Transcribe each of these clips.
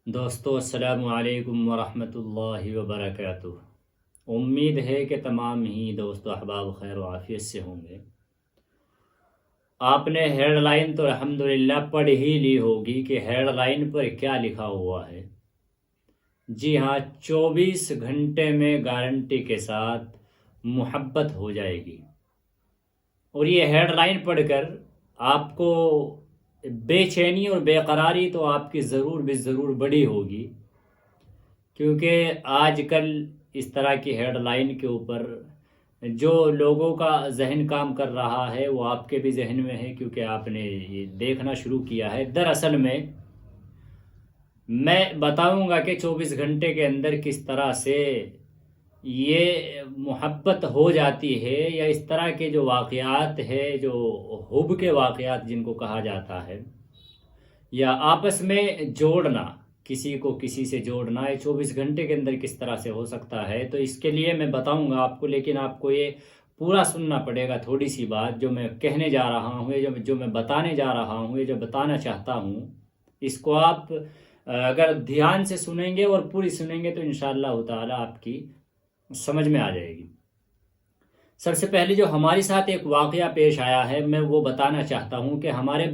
دوستو السلام علیکم ورحمۃ اللہ وبرکاتہ۔ امید ہے کہ تمام ہی دوست و احباب خیر و عافیت سے ہوں گے۔ آپ نے ہیڈ لائن تو الحمدللہ پڑھ ہی لی ہوگی کہ ہیڈ لائن پر کیا لکھا ہوا ہے۔ جی ہاں، 24 گھنٹے میں گارنٹی کے ساتھ محبت ہو جائے گی۔ اور یہ ہیڈ لائن پڑھ کر آپ کو بے چینی اور بے قراری تو آپ کی ضرور بڑی ہوگی، کیونکہ آج کل اس طرح کی ہیڈ لائن کے اوپر جو لوگوں کا ذہن کام کر رہا ہے وہ آپ کے بھی ذہن میں ہے، کیونکہ آپ نے یہ دیکھنا شروع کیا ہے۔ دراصل میں بتاؤں گا کہ 24 گھنٹے کے اندر کس طرح سے یہ محبت ہو جاتی ہے، یا اس طرح کے جو واقعات ہے، جو حب کے واقعات جن کو کہا جاتا ہے، یا آپس میں جوڑنا، کسی کو کسی سے جوڑنا، یہ 24 گھنٹے کے اندر کس طرح سے ہو سکتا ہے۔ تو اس کے لیے میں بتاؤں گا آپ کو، لیکن آپ کو یہ پورا سننا پڑے گا۔ تھوڑی سی بات جو میں کہنے جا رہا ہوں، جو میں بتانے جا رہا ہوں، یہ جو بتانا چاہتا ہوں، اس کو آپ اگر دھیان سے سنیں گے اور پوری سنیں گے تو انشاءاللہ تعالی آپ کی سمجھ میں آ جائے گی۔ سب سے پہلے جو ہمارے ساتھ ایک واقعہ پیش آیا ہے، میں وہ بتانا چاہتا ہوں کہ ہمارے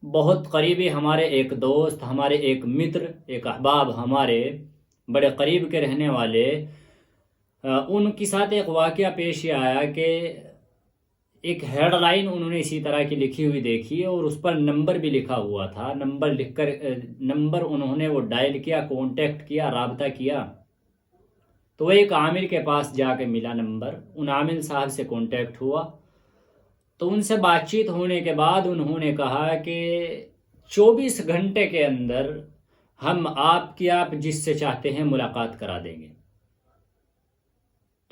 بہت قریبی ہمارے ایک دوست، ہمارے ایک متر، ایک احباب، ہمارے بڑے قریب کے رہنے والے، ان کے ساتھ ایک واقعہ پیش یہ آیا کہ ایک ہیڈ لائن انہوں نے اسی طرح کی لکھی ہوئی دیکھی، اور اس پر نمبر بھی لکھا ہوا تھا۔ نمبر لکھ کر انہوں نے وہ ڈائل کیا، کانٹیکٹ کیا، رابطہ کیا، تو وہ ایک عامل کے پاس جا کے ملا نمبر۔ ان عامل صاحب سے کانٹیکٹ ہوا، تو ان سے بات چیت ہونے کے بعد انہوں نے کہا کہ 24 گھنٹے کے اندر ہم آپ جس سے چاہتے ہیں ملاقات کرا دیں گے۔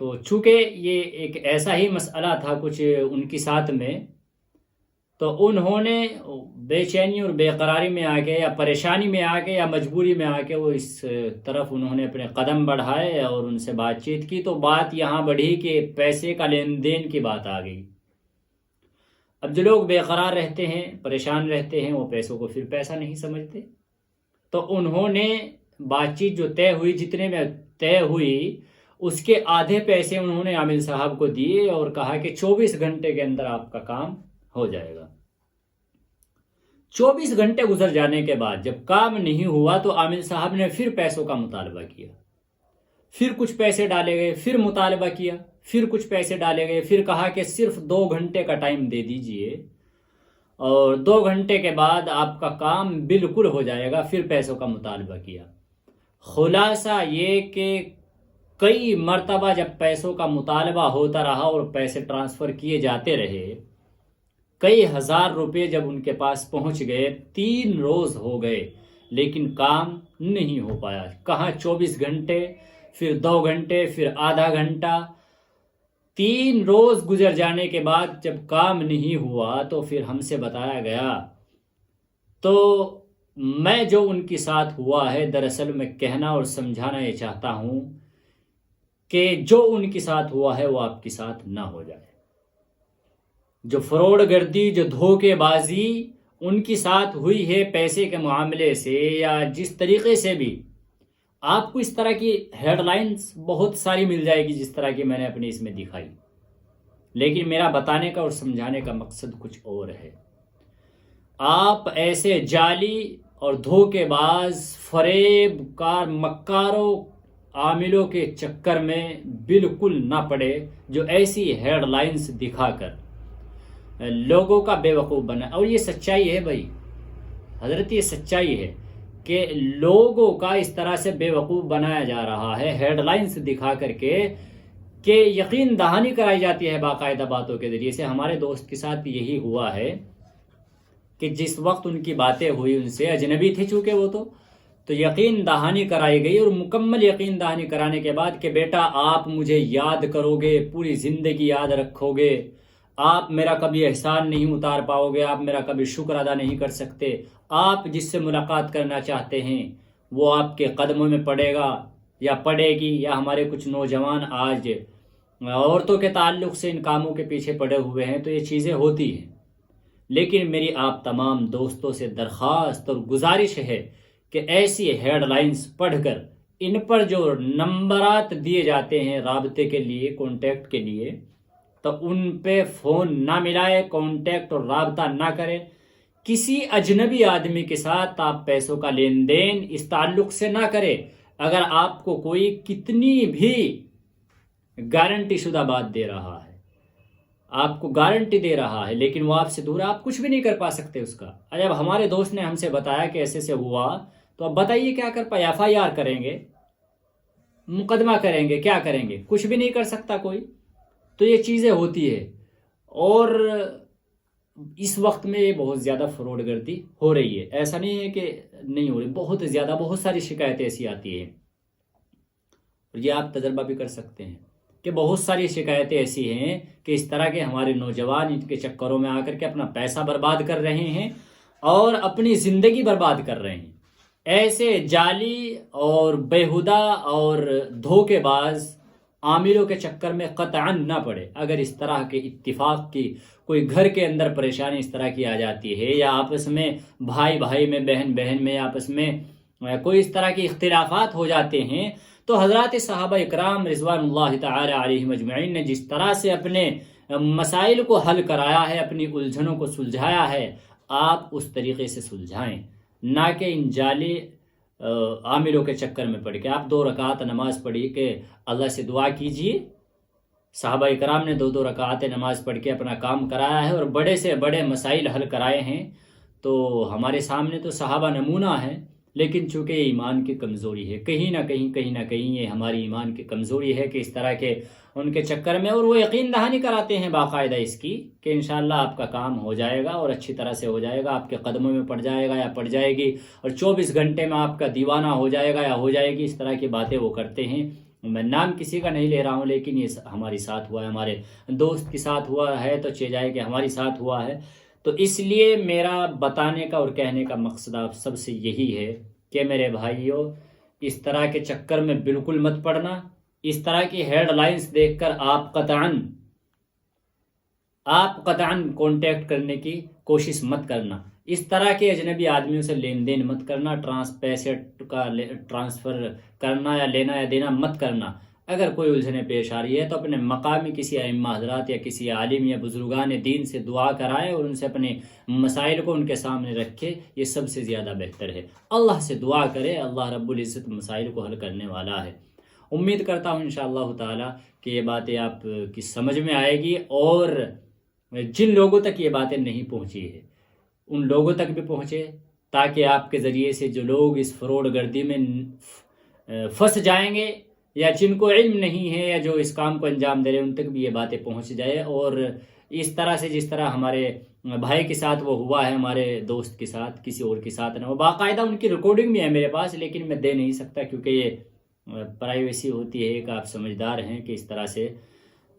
تو چونکہ یہ ایک ایسا ہی مسئلہ تھا کچھ ان کی ساتھ میں، تو انہوں نے بے چینی اور بے قراری میں آ کے، یا پریشانی میں آ کے، یا مجبوری میں آ کے وہ اس طرف انہوں نے اپنے قدم بڑھائے اور ان سے بات چیت کی۔ تو بات یہاں بڑھی کہ پیسے کا لین دین کی بات آ گئی۔ اب جو لوگ بے قرار رہتے ہیں، پریشان رہتے ہیں، وہ پیسوں کو پھر پیسہ نہیں سمجھتے۔ تو انہوں نے بات چیت جو طے ہوئی، جتنے میں طے ہوئی، اس کے آدھے پیسے انہوں نے عامل صاحب کو دیے اور کہا کہ 24 گھنٹے کے اندر آپ کا کام ہو جائے گا۔ 24 گھنٹے گزر جانے کے بعد جب کام نہیں ہوا تو عامل صاحب نے پھر پیسوں کا مطالبہ کیا، پھر کچھ پیسے ڈالے گئے، پھر مطالبہ کیا، پھر کچھ پیسے ڈالے گئے، پھر کہا کہ صرف 2 گھنٹے کا ٹائم دے دیجئے اور 2 گھنٹے کے بعد آپ کا کام بالکل ہو جائے گا، پھر پیسوں کا مطالبہ کیا۔ خلاصہ یہ کہ کئی مرتبہ جب پیسوں کا مطالبہ ہوتا رہا اور پیسے ٹرانسفر کیے جاتے رہے، کئی ہزار روپے جب ان کے پاس پہنچ گئے، 3 روز ہو گئے لیکن کام نہیں ہو پایا۔ کہاں 24 گھنٹے، پھر 2 گھنٹے، پھر آدھا گھنٹہ، 3 روز گزر جانے کے بعد جب کام نہیں ہوا تو پھر ہم سے بتایا گیا۔ تو میں جو ان کے ساتھ ہوا ہے، دراصل میں کہنا اور سمجھانا یہ چاہتا ہوں کہ جو ان کے ساتھ ہوا ہے وہ آپ کے ساتھ نہ ہو جائے۔ جو فراڈ گردی، جو دھوکے بازی ان کی ساتھ ہوئی ہے پیسے کے معاملے سے، یا جس طریقے سے بھی، آپ کو اس طرح کی ہیڈ لائنز بہت ساری مل جائے گی جس طرح کی میں نے اپنے اس میں دکھائی، لیکن میرا بتانے کا اور سمجھانے کا مقصد کچھ اور ہے۔ آپ ایسے جعلی اور دھوکے باز، فریب کار، مکاروں، عاملوں کے چکر میں بالکل نہ پڑے، جو ایسی ہیڈ لائنز دکھا کر لوگوں کا بے وقوف بنا۔ اور یہ سچائی ہے بھائی حضرت، یہ سچائی ہے کہ لوگوں کا اس طرح سے بے وقوف بنایا جا رہا ہے ہیڈ لائنز دکھا کر کے، کہ یقین دہانی کرائی جاتی ہے باقاعدہ باتوں کے ذریعے سے۔ ہمارے دوست کے ساتھ یہی ہوا ہے کہ جس وقت ان کی باتیں ہوئی، ان سے اجنبی تھے چونکہ وہ تو یقین دہانی کرائی گئی، اور مکمل یقین دہانی کرانے کے بعد کہ بیٹا آپ مجھے یاد کرو گے، پوری زندگی یاد رکھو گے، آپ میرا کبھی احسان نہیں اتار پاؤ گے، آپ میرا کبھی شکر ادا نہیں کر سکتے، آپ جس سے ملاقات کرنا چاہتے ہیں وہ آپ کے قدموں میں پڑے گا یا پڑے گی۔ یا ہمارے کچھ نوجوان آج عورتوں کے تعلق سے ان کاموں کے پیچھے پڑے ہوئے ہیں، تو یہ چیزیں ہوتی ہیں۔ لیکن میری آپ تمام دوستوں سے درخواست اور گزارش ہے کہ ایسی ہیڈ لائنز پڑھ کر ان پر جو نمبرات دیے جاتے ہیں رابطے کے لیے، کانٹیکٹ کے لیے، تو ان پہ فون نہ ملائے، کانٹیکٹ اور رابطہ نہ کرے۔ کسی اجنبی آدمی کے ساتھ آپ پیسوں کا لین دین اس تعلق سے نہ کرے۔ اگر آپ کو کوئی کتنی بھی گارنٹی شدہ بات دے رہا ہے، آپ کو گارنٹی دے رہا ہے، لیکن وہ آپ سے دور ہے، آپ کچھ بھی نہیں کر پا سکتے اس کا۔ جب ہمارے دوست نے ہم سے بتایا کہ ایسے سے ہوا، تو اب بتائیے کیا کر پائے؟ FIR کریں گے، مقدمہ کریں گے، کیا کریں گے؟ کچھ بھی نہیں کر سکتا کوئی۔ تو یہ چیزیں ہوتی ہے، اور اس وقت میں یہ بہت زیادہ فراڈ گردی ہو رہی ہے۔ ایسا نہیں ہے کہ نہیں ہو رہی، بہت زیادہ، بہت ساری شکایتیں ایسی آتی ہیں، اور یہ آپ تجربہ بھی کر سکتے ہیں کہ بہت ساری شکایتیں ایسی ہیں کہ اس طرح کے ہمارے نوجوان ان کے چکروں میں آ کر کے اپنا پیسہ برباد کر رہے ہیں اور اپنی زندگی برباد کر رہے ہیں۔ ایسے جعلی اور بیہودہ اور دھوکے باز عاملوں کے چکر میں قطعاً نہ پڑے۔ اگر اس طرح کے اتفاق کی کوئی گھر کے اندر پریشانی اس طرح کی آ جاتی ہے، یا آپس میں بھائی بھائی میں، بہن بہن میں آپس میں کوئی اس طرح کے اختلافات ہو جاتے ہیں، تو حضرات صحابہ اکرام رضوان اللہ تعالی علیہم اجمعین نے جس طرح سے اپنے مسائل کو حل کرایا ہے، اپنی الجھنوں کو سلجھایا ہے، آپ اس طریقے سے سلجھائیں، نہ کہ ان جعلی عاملوں کے چکر میں پڑ کے۔ آپ 2 رکعت نماز پڑھی کہ اللہ سے دعا کیجیے۔ صحابہ اکرام نے 2 رکعت نماز پڑھ کے اپنا کام کرایا ہے اور بڑے سے بڑے مسائل حل کرائے ہیں۔ تو ہمارے سامنے تو صحابہ نمونہ ہیں، لیکن چونکہ یہ ایمان کی کمزوری ہے، کہیں نہ کہیں یہ ہماری ایمان کی کمزوری ہے کہ اس طرح کے ان کے چکر میں، اور وہ یقین دہانی کراتے ہیں باقاعدہ اس کی کہ انشاءاللہ آپ کا کام ہو جائے گا اور اچھی طرح سے ہو جائے گا، آپ کے قدموں میں پڑ جائے گا یا پڑ جائے گی، اور 24 گھنٹے میں آپ کا دیوانہ ہو جائے گا یا ہو جائے گی۔ اس طرح کی باتیں وہ کرتے ہیں۔ میں نام کسی کا نہیں لے رہا ہوں، لیکن یہ ہمارے ساتھ ہوا ہے، ہمارے دوست کے ساتھ ہوا ہے، تو چہ جائے کہ ہمارے ساتھ ہوا ہے۔ تو اس لیے میرا بتانے کا اور کہنے کا مقصد آپ سب سے یہی ہے کہ میرے بھائیوں، اس طرح کے چکر میں بالکل مت پڑنا۔ اس طرح کی ہیڈ لائنز دیکھ کر آپ قطعاً کانٹیکٹ کرنے کی کوشش مت کرنا۔ اس طرح کے اجنبی آدمیوں سے لین دین مت کرنا، پیسے کا ٹرانسفر کرنا یا لینا یا دینا مت کرنا۔ اگر کوئی الجھنیں پیش آ رہی ہے تو اپنے مقامی کسی ائمہ حضرات یا کسی عالم یا بزرگان دین سے دعا کرائے اور ان سے اپنے مسائل کو ان کے سامنے رکھے، یہ سب سے زیادہ بہتر ہے۔ اللہ سے دعا کرے، اللہ رب العزت مسائل کو حل کرنے والا ہے۔ امید کرتا ہوں انشاءاللہ تعالی کہ یہ باتیں آپ کی سمجھ میں آئے گی، اور جن لوگوں تک یہ باتیں نہیں پہنچی ہے ان لوگوں تک بھی پہنچے، تاکہ آپ کے ذریعے سے جو لوگ اس فراڈ گردی میں پھنس جائیں گے یا جن کو علم نہیں ہے یا جو اس کام کو انجام دے رہے ہیں، ان تک بھی یہ باتیں پہنچ جائے۔ اور اس طرح سے جس طرح ہمارے بھائی کے ساتھ وہ ہوا ہے، ہمارے دوست کے ساتھ، کسی اور کے ساتھ نہ ہو۔ باقاعدہ ان کی ریکارڈنگ بھی ہے میرے پاس، لیکن میں دے نہیں سکتا کیونکہ یہ پرائیویسی ہوتی ہے کہ آپ سمجھدار ہیں کہ اس طرح سے،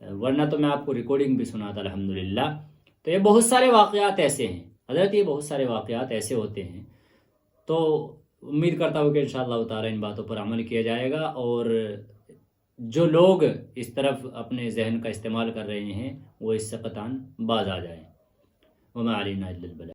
ورنہ تو میں آپ کو ریکارڈنگ بھی سناتا الحمدللہ۔ تو یہ بہت سارے واقعات ایسے ہیں حضرت، یہ بہت سارے واقعات ایسے ہوتے ہیں۔ تو امید کرتا ہوں کہ انشاءاللہ تعالی ان باتوں پر عمل کیا جائے گا، اور جو لوگ اس طرف اپنے ذہن کا استعمال کر رہے ہیں وہ اس سے قطعاً باز آ جائیں۔ وما علینا الا البلاغ۔